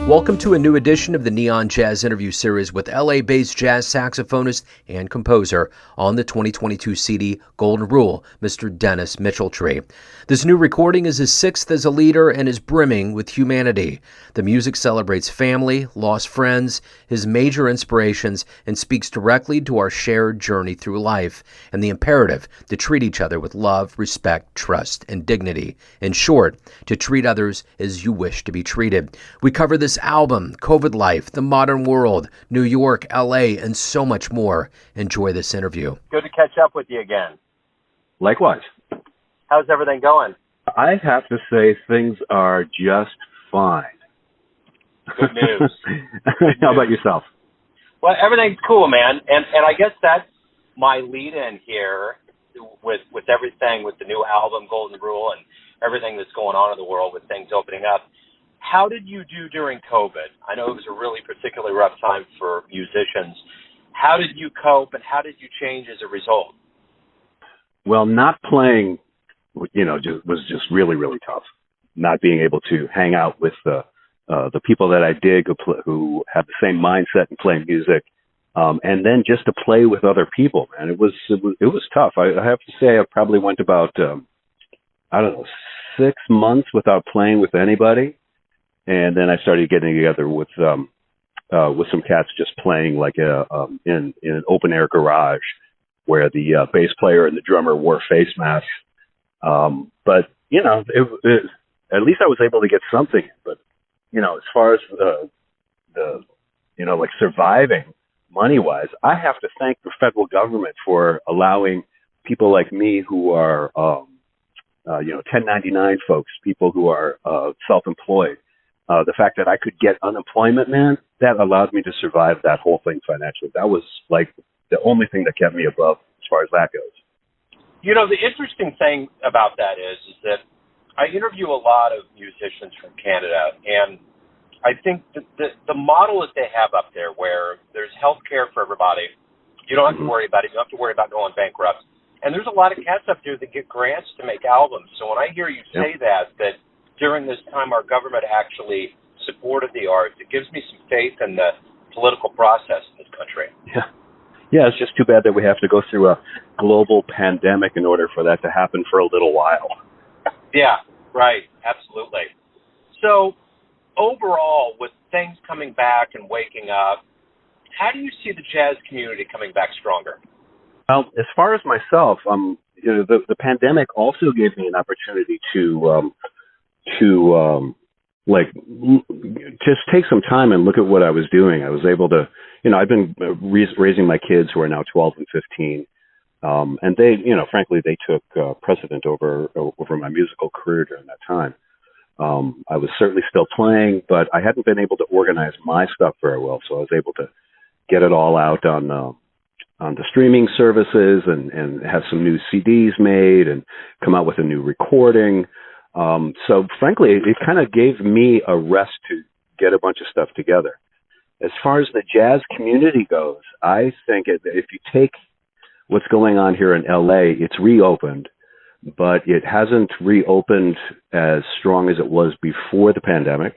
Welcome to a new edition of the Neon Jazz interview series with LA-based jazz saxophonist and composer on the 2022 CD Golden Rule, Mr. Dennis Mitcheltree. This new recording is his sixth as a leader and is brimming with humanity. The music celebrates family, lost friends, his major inspirations, and speaks directly to our shared journey through life and the imperative to treat each other with love, respect, trust, and dignity. In short, to treat others as you wish to be treated. We cover this album, COVID life, the modern world, New York, LA, and so much more. Enjoy this interview. Good to catch up with you again. Likewise. How's everything going? I have to say things are just fine. Good news. How about yourself? Well, everything's cool, man. And I guess that's my lead-in here with everything, with the new album, Golden Rule, and everything that's going on in the world with things opening up. How did you do during COVID? I know it was a really particularly rough time for musicians. How did you cope, and how did you change as a result? Well, not playing, was just really, really tough. Not being able to hang out with the people that I dig who have the same mindset and play music, and then just to play with other people, man. It was tough. I have to say I probably went about 6 months without playing with anybody. And then I started getting together with some cats just playing like in an open air garage where the bass player and the drummer wore face masks. But at least I was able to get something. But as far as the surviving money wise, I have to thank the federal government for allowing people like me who are 1099 folks, people who are self-employed. The fact that I could get unemployment, man, that allowed me to survive that whole thing financially. That was like the only thing that kept me above as far as that goes. The interesting thing about that is that I interview a lot of musicians from Canada, and I think the model that they have up there where there's health care for everybody, you don't have to worry about it. You don't have to worry about going bankrupt. And there's a lot of cats up there that get grants to make albums. So when I hear you say that during this time our government actually supported the arts, it gives me some faith in the political process in this country. Yeah, it's just too bad that we have to go through a global pandemic in order for that to happen for a little while. Yeah, right, absolutely. So overall, with things coming back and waking up, how do you see the jazz community coming back stronger? Well, as far as myself, the pandemic also gave me an opportunity to just take some time and look at what I was doing. I was able to, I've been raising my kids who are now 12 and 15. And they, frankly, they took precedent over my musical career during that time. I was certainly still playing, but I hadn't been able to organize my stuff very well. So I was able to get it all out on the streaming services and have some new CDs made and come out with a new recording. So frankly, it kind of gave me a rest to get a bunch of stuff together. As far as the jazz community goes, I think if you take what's going on here in LA, it's reopened, but it hasn't reopened as strong as it was before the pandemic.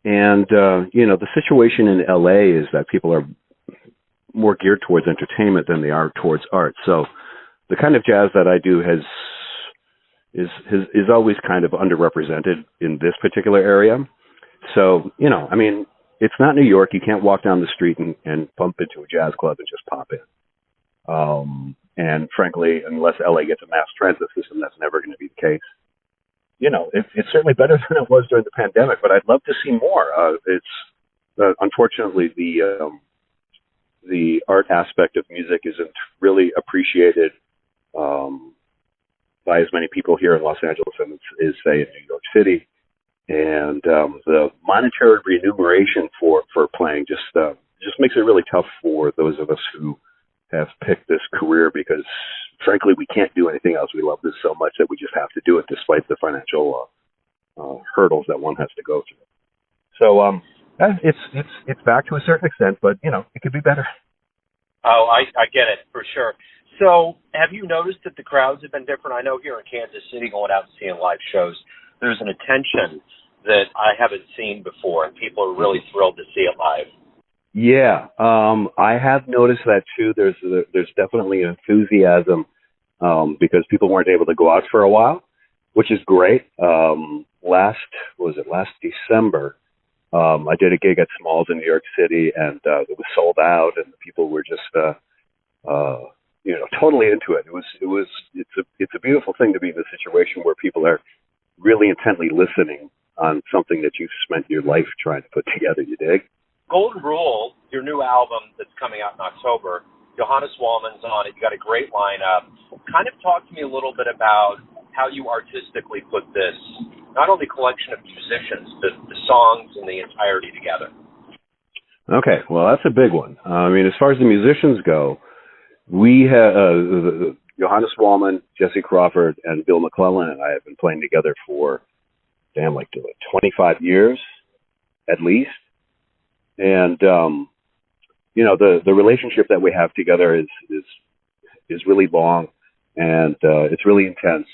And, the situation in LA is that people are more geared towards entertainment than they are towards art. So the kind of jazz that I do is always kind of underrepresented in this particular area. So, it's not New York. You can't walk down the street and bump into a jazz club and just pop in. And frankly, unless LA gets a mass transit system, that's never going to be the case. It's certainly better than it was during the pandemic, but I'd love to see more. Unfortunately, the art aspect of music isn't really appreciated by as many people here in Los Angeles as is, say, in New York City. And the monetary remuneration for playing just makes it really tough for those of us who have picked this career because, frankly, we can't do anything else. We love this so much that we just have to do it despite the financial hurdles that one has to go through. So it's back to a certain extent, but, it could be better. Oh, I get it, for sure. So, have you noticed that the crowds have been different? I know here in Kansas City, going out and seeing live shows, there's an attention that I haven't seen before, and people are really thrilled to see it live. Yeah, I have noticed that too. There's definitely enthusiasm because people weren't able to go out for a while, which is great. Last December, I did a gig at Smalls in New York City, and it was sold out, and the people were just totally into it. It's a beautiful thing to be in a situation where people are really intently listening on something that you've spent your life trying to put together. You dig? Golden Rule, your new album that's coming out in October, Johannes Wallmann's on it. You got a great lineup. Kind of talk to me a little bit about how you artistically put this, not only collection of musicians, but the songs and the entirety together. Okay, well, that's a big one. I mean, as far as the musicians go, we have Johannes Wallmann, Jesse Crawford, and Bill McClellan and I have been playing together for 25 years at least. And the relationship that we have together is really long, and it's really intense.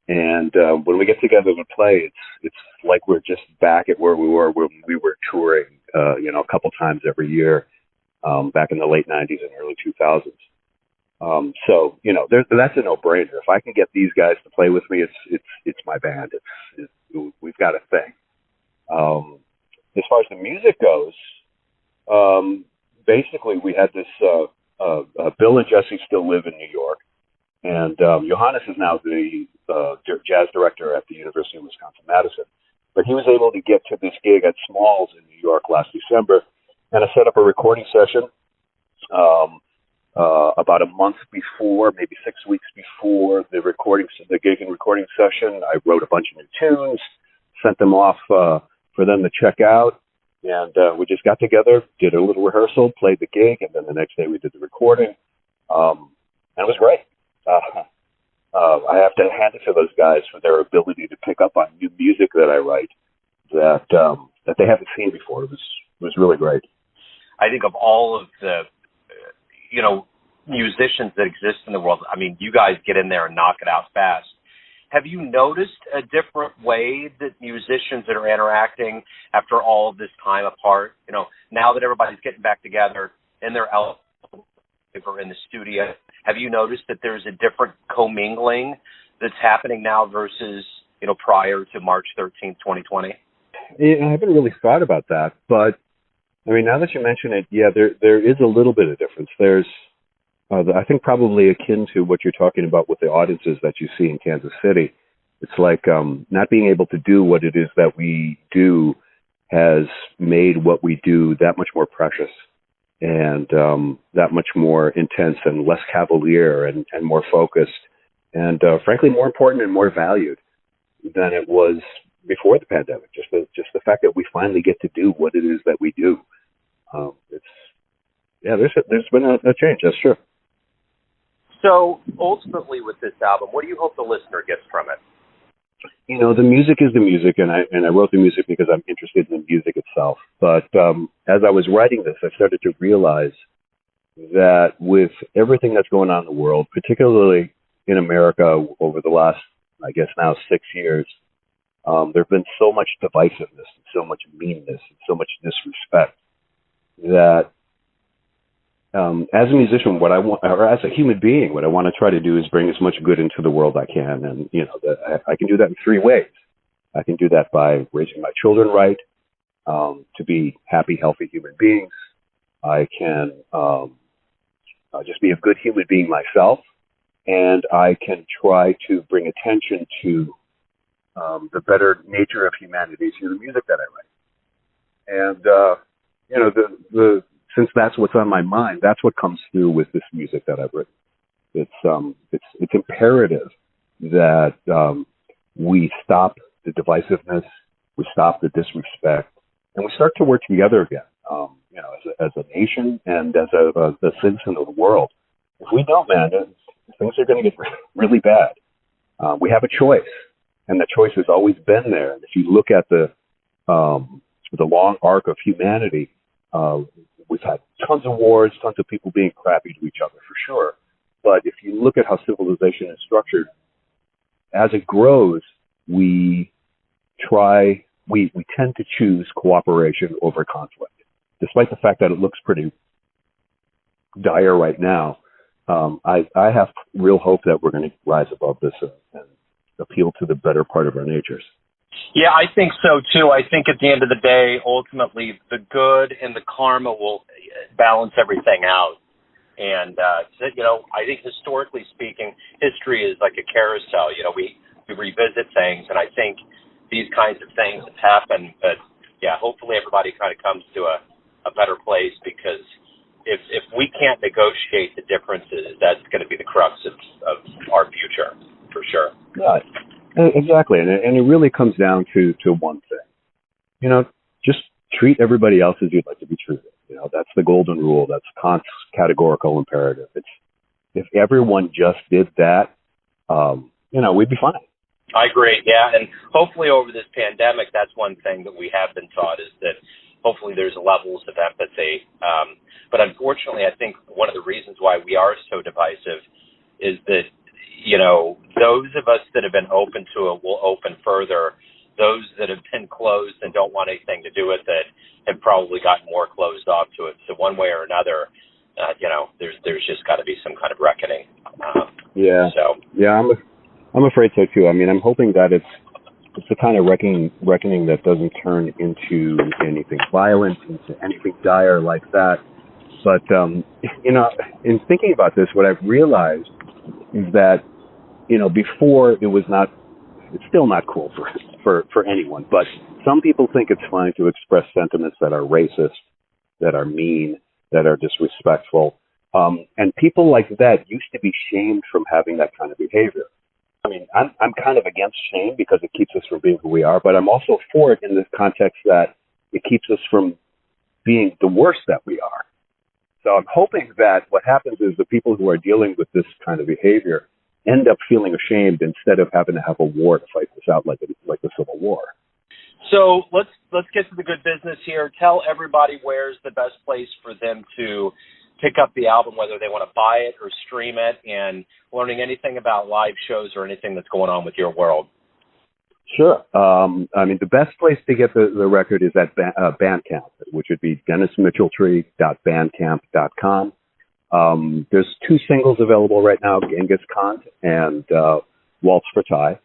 And when we get together to play, it's like we're just back at where we were when we were touring, a couple times every year, back in the late '90s and early 2000s. So that's a no-brainer. If I can get these guys to play with me, it's my band. We've got a thing. As far as the music goes, basically we had this. Bill and Jesse still live in New York, and Johannes is now the jazz director at the University of Wisconsin-Madison. But he was able to get to this gig at Smalls in New York last December, and I set up a recording session. About a month before, maybe 6 weeks before the gig and recording session, I wrote a bunch of new tunes, sent them off for them to check out, and we just got together, did a little rehearsal, played the gig, and then the next day we did the recording, and it was great. I have to hand it to those guys for their ability to pick up on new music that I write that they haven't seen before. It was really great. I think of all of the musicians that exist in the world, I mean, you guys get in there and knock it out fast. Have you noticed a different way that musicians that are interacting after all of this time apart, now that everybody's getting back together in their album or in the studio, have you noticed that there's a different commingling that's happening now versus, prior to March 13th, 2020? I haven't really thought about that, but I mean, now that you mention it, yeah, there is a little bit of difference. There's, I think, probably akin to what you're talking about with the audiences that you see in Kansas City. It's like not being able to do what it is that we do has made what we do that much more precious and that much more intense and less cavalier and more focused and, frankly, more important and more valued than it was before the pandemic. Just the fact that we finally get to do what it is that we do. There's been a change, that's true. So ultimately with this album, what do you hope the listener gets from it? The music is the music, and I wrote the music because I'm interested in the music itself. But as I was writing this, I started to realize that with everything that's going on in the world, particularly in America over the last, I guess now 6 years, there's been so much divisiveness, and so much meanness, and so much disrespect that as a musician, what I want, or as a human being, what I want to try to do is bring as much good into the world I can. And, I can do that in 3 ways. I can do that by raising my children right, to be happy, healthy human beings. I can just be a good human being myself. And I can try to bring attention to the better nature of humanity through the music that I write. And, since that's what's on my mind, that's what comes through with this music that I've written. It's imperative that we stop the divisiveness, we stop the disrespect, and we start to work together again. As a nation and as a citizen of the world. If we don't, man, things are going to get really bad. We have a choice, and the choice has always been there. And if you look at the long arc of humanity, we've had tons of wars, tons of people being crappy to each other, for sure. but if you look at how civilization is structured, as it grows, we tend to choose cooperation over conflict. Despite the fact that it looks pretty dire right now, I have real hope that we're going to rise above this and appeal to the better part of our natures. Yeah, I think so too. I think at the end of the day, ultimately, the good and the karma will balance everything out. And, I think historically speaking, history is like a carousel. We revisit things, and I think these kinds of things have happened. But, yeah, hopefully everybody kind of comes to a better place, because if we can't negotiate the differences, that's going to be the crux of our future, for sure. Yeah, exactly. And it really comes down to one thing. Just treat everybody else as you'd like to be treated. That's the golden rule. That's Kant's categorical imperative. If everyone just did that, we'd be fine. I agree. Yeah. And hopefully over this pandemic, that's one thing that we have been taught, is that hopefully there's levels of empathy. But unfortunately, I think one of the reasons why we are so divisive is that, those of us that have been open to it will open further. Those that have been closed and don't want anything to do with it have probably gotten more closed off to it. So one way or another, there's just got to be some kind of reckoning. Yeah. I'm afraid so too. I mean, I'm hoping that it's the kind of reckoning that doesn't turn into anything violent, into anything dire like that. But in thinking about this, what I've realized is that before it's still not cool for anyone, but some people think it's fine to express sentiments that are racist, that are mean, that are disrespectful. And people like that used to be shamed from having that kind of behavior. I mean, I'm kind of against shame because it keeps us from being who we are, but I'm also for it in this context that it keeps us from being the worst that we are. So I'm hoping that what happens is the people who are dealing with this kind of behavior end up feeling ashamed instead of having to have a war to fight this out like the Civil War. So let's get to the good business here. Tell everybody where's the best place for them to pick up the album, whether they want to buy it or stream it, and learning anything about live shows or anything that's going on with your world. Sure. The best place to get the record is at Bandcamp, which would be dennismitcheltree.bandcamp.com. There's 2 singles available right now, Genghis Khan and Waltz for Thai.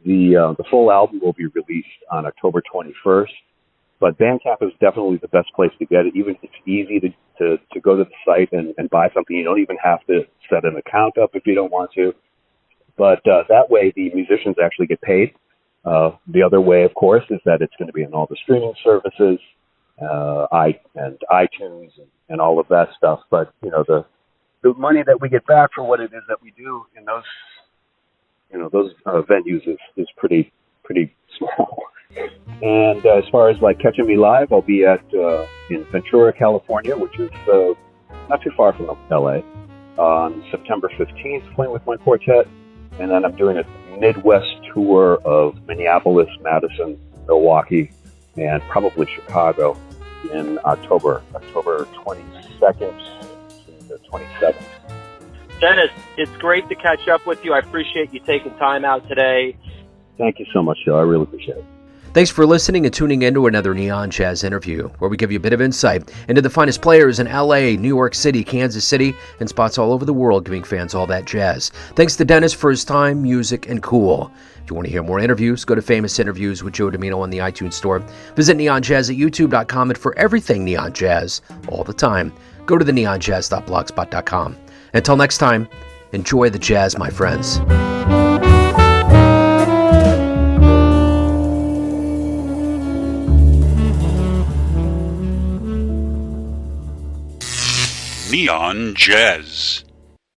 The full album will be released on October 21st, but Bandcamp is definitely the best place to get it. Even it's easy to go to the site and buy something. You don't even have to set an account up if you don't want to. But that way, the musicians actually get paid. The other way, of course, is that it's going to be on all the streaming services, iTunes and all of that stuff. But the money that we get back for what it is that we do in those venues is pretty small. And as far as catching me live, I'll be in Ventura, California, which is not too far from LA, on September 15th, playing with my quartet. And then I'm doing a Midwest tour of Minneapolis, Madison, Milwaukee, and probably Chicago in October 22nd to the 27th. Dennis, it's great to catch up with you. I appreciate you taking time out today. Thank you so much, Joe. I really appreciate it. Thanks for listening and tuning in to another Neon Jazz interview, where we give you a bit of insight into the finest players in LA, New York City, Kansas City, and spots all over the world, giving fans all that jazz. Thanks to Dennis for his time, music, and cool. If you want to hear more interviews, go to Famous Interviews with Joe Domino on the iTunes Store. Visit neonjazz at youtube.com, and for everything Neon Jazz, all the time, go to the neonjazz.blogspot.com. Until next time, enjoy the jazz, my friends. Neon Jazz.